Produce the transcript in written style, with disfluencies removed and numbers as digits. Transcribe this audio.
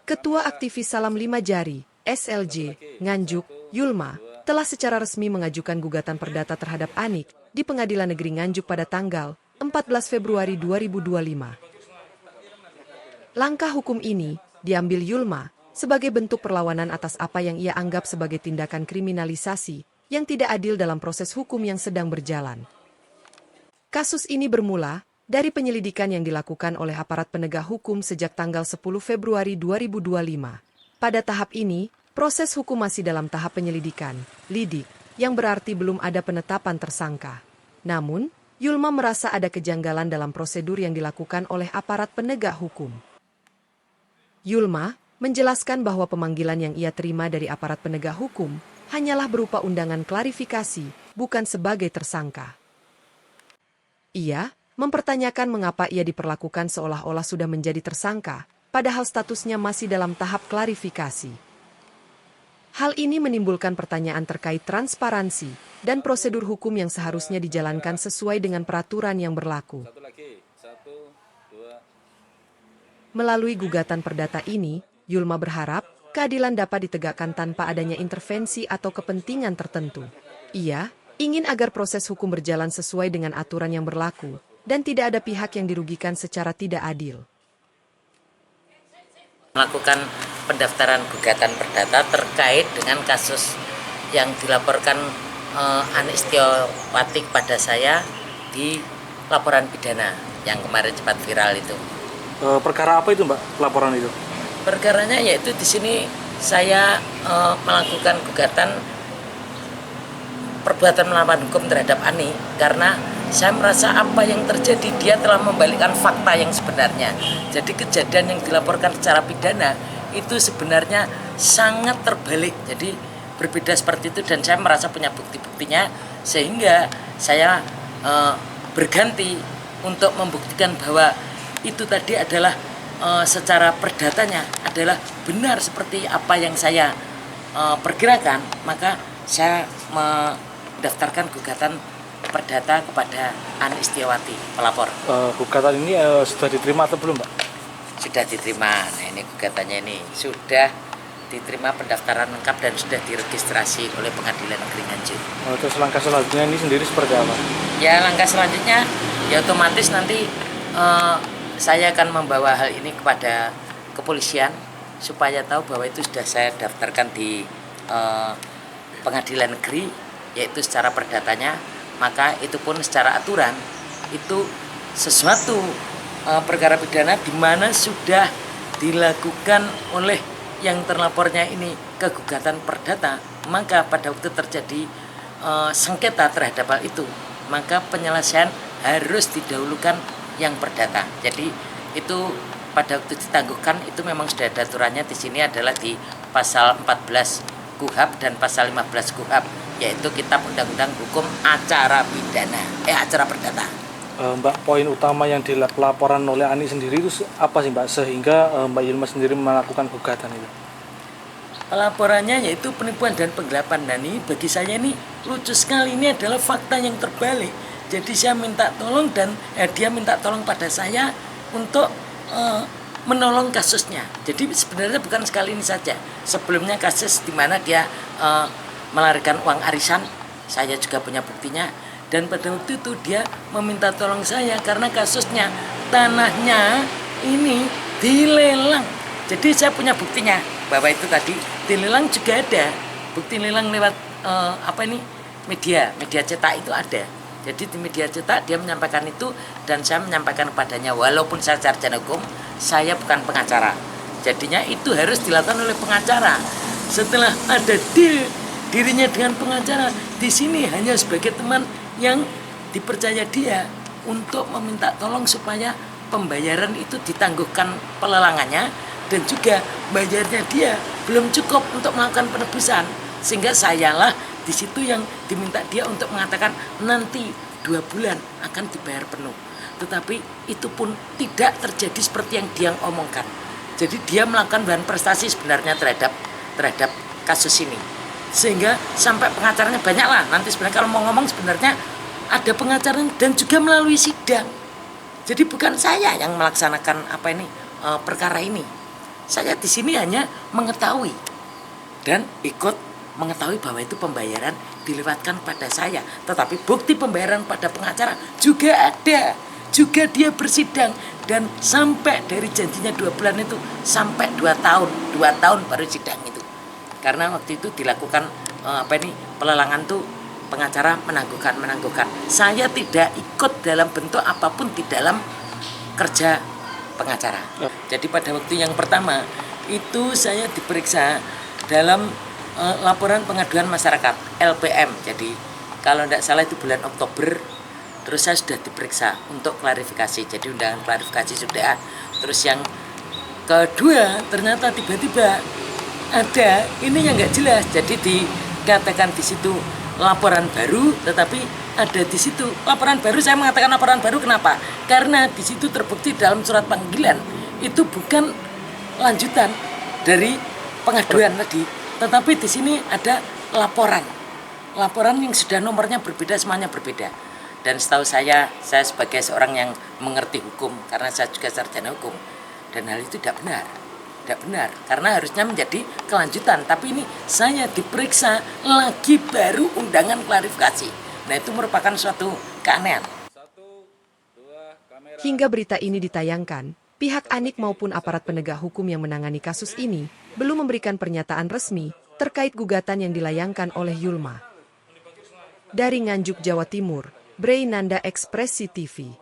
Ketua Aktivis Salam Lima Jari, SLJ, Nganjuk, Yulma, telah secara resmi mengajukan gugatan perdata terhadap Anik di Pengadilan Negeri Nganjuk pada tanggal 14 Februari 2025. Langkah hukum ini diambil Yulma sebagai bentuk perlawanan atas apa yang ia anggap sebagai tindakan kriminalisasi yang tidak adil dalam proses hukum yang sedang berjalan. Kasus ini bermula dari penyelidikan yang dilakukan oleh aparat penegak hukum sejak tanggal 10 Februari 2025. Pada tahap ini, proses hukum masih dalam tahap penyelidikan, lidik, yang berarti belum ada penetapan tersangka. Namun, Yulma merasa ada kejanggalan dalam prosedur yang dilakukan oleh aparat penegak hukum. Yulma menjelaskan bahwa pemanggilan yang ia terima dari aparat penegak hukum hanyalah berupa undangan klarifikasi, bukan sebagai tersangka. Ia mempertanyakan mengapa ia diperlakukan seolah-olah sudah menjadi tersangka, padahal statusnya masih dalam tahap klarifikasi. Hal ini menimbulkan pertanyaan terkait transparansi dan prosedur hukum yang seharusnya dijalankan sesuai dengan peraturan yang berlaku. Melalui gugatan perdata ini, Yulma berharap keadilan dapat ditegakkan tanpa adanya intervensi atau kepentingan tertentu. Ia ingin agar proses hukum berjalan sesuai dengan aturan yang berlaku dan tidak ada pihak yang dirugikan secara tidak adil. Melakukan pendaftaran gugatan perdata terkait dengan kasus yang dilaporkan Anik Setiawati kepada saya di laporan pidana yang kemarin cepat viral itu. Perkara apa itu, Mbak, laporan itu? Perkaranya yaitu di sini saya melakukan gugatan perbuatan melawan hukum terhadap Ani karena saya merasa apa yang terjadi dia telah membalikkan fakta yang sebenarnya. Jadi kejadian yang dilaporkan secara pidana itu sebenarnya sangat terbalik. Jadi berbeda seperti itu dan saya merasa punya bukti-buktinya sehingga saya berganti untuk membuktikan bahwa itu tadi adalah secara perdatanya adalah benar seperti apa yang saya perkirakan, maka saya mendaftarkan gugatan perdata kepada Anik Setiawati, pelapor. Gugatan ini sudah diterima atau belum, Mbak? Sudah diterima. Nah, ini gugatannya ini sudah diterima pendaftaran lengkap dan sudah diregistrasi oleh Pengadilan Negeri Nganjuk. Terus langkah selanjutnya ini sendiri seperti apa? Ya, langkah selanjutnya ya otomatis nanti saya akan membawa hal ini kepada kepolisian supaya tahu bahwa itu sudah saya daftarkan di Pengadilan Negeri, yaitu secara perdatanya. Maka itu pun secara aturan itu sesuatu perkara pidana di mana sudah dilakukan oleh yang terlapornya ini ke gugatan perdata, maka pada waktu terjadi sengketa terhadap hal itu, maka penyelesaian harus didahulukan yang perdata. Jadi itu pada waktu ditangguhkan itu memang sudah ada aturannya di sini adalah di pasal 14 KUHP dan pasal 15 KUHP, yaitu Kitab Undang-Undang Hukum Acara Pidana, acara perdata. Mbak, poin utama yang dilaporan oleh Ani sendiri itu apa sih, Mbak, sehingga Mbak Yulma sendiri melakukan gugatan itu? Pelaporannya yaitu penipuan dan penggelapan. Dan ini bagi saya ini lucu sekali, ini adalah fakta yang terbalik. Jadi saya minta tolong dan dia minta tolong pada saya untuk menolong kasusnya. Jadi sebenarnya bukan sekali ini saja. Sebelumnya kasus di mana dia melarikan uang arisan, saya juga punya buktinya. Dan pada waktu itu dia meminta tolong saya karena kasusnya tanahnya ini dilelang. Jadi saya punya buktinya bahwa itu tadi dilelang juga ada. Bukti lelang lewat media cetak itu ada. Jadi di media cetak dia menyampaikan itu dan saya menyampaikan kepadanya walaupun saya sarjana hukum, saya bukan pengacara. Jadinya itu harus dilakukan oleh pengacara. Setelah ada deal dirinya dengan pengacara, di sini hanya sebagai teman yang dipercaya dia untuk meminta tolong supaya pembayaran itu ditangguhkan pelelangannya dan juga bayarnya dia belum cukup untuk melakukan penebusan. Sehingga sayalah di situ yang diminta dia untuk mengatakan nanti 2 bulan akan dibayar penuh. Tetapi itu pun tidak terjadi seperti yang dia omongkan. Jadi dia melakukan bahan prestasi sebenarnya terhadap kasus ini. Sehingga sampai pengacaranya banyak lah. Nanti sebenarnya kalau mau ngomong sebenarnya ada pengacara dan juga melalui sidang. Jadi bukan saya yang melaksanakan perkara ini. Saya di sini hanya mengetahui dan ikut mengetahui bahwa itu pembayaran dilewatkan pada saya. Tetapi bukti pembayaran pada pengacara juga ada. Juga dia bersidang. Dan sampai dari janjinya 2 bulan itu sampai 2 tahun. 2 tahun baru sidang itu. Karena waktu itu dilakukan pelelangan tuh pengacara menangguhkan. Saya tidak ikut dalam bentuk apapun di dalam kerja pengacara. Jadi pada waktu yang pertama itu saya diperiksa dalam laporan pengaduan masyarakat LPM. Jadi kalau tidak salah itu bulan Oktober. Terus saya sudah diperiksa untuk klarifikasi. Jadi undangan klarifikasi sudah. Terus yang kedua ternyata tiba-tiba ada ini yang nggak jelas. Jadi dikatakan di situ laporan baru, tetapi ada di situ laporan baru. Saya mengatakan laporan baru kenapa? Karena di situ terbukti dalam surat panggilan itu bukan lanjutan dari pengaduan tadi, tetapi di sini ada laporan yang sudah nomornya berbeda, semuanya berbeda. Dan setahu saya sebagai seorang yang mengerti hukum, karena saya juga sarjana hukum, dan hal itu tidak benar, karena harusnya menjadi kelanjutan. Tapi ini saya diperiksa lagi baru undangan klarifikasi. Nah itu merupakan suatu keanehan. Hingga berita ini ditayangkan, pihak Anik maupun aparat penegak hukum yang menangani kasus ini belum memberikan pernyataan resmi terkait gugatan yang dilayangkan oleh Yulma. Dari Nganjuk, Jawa Timur, Bray Nanda, Ekspresi TV.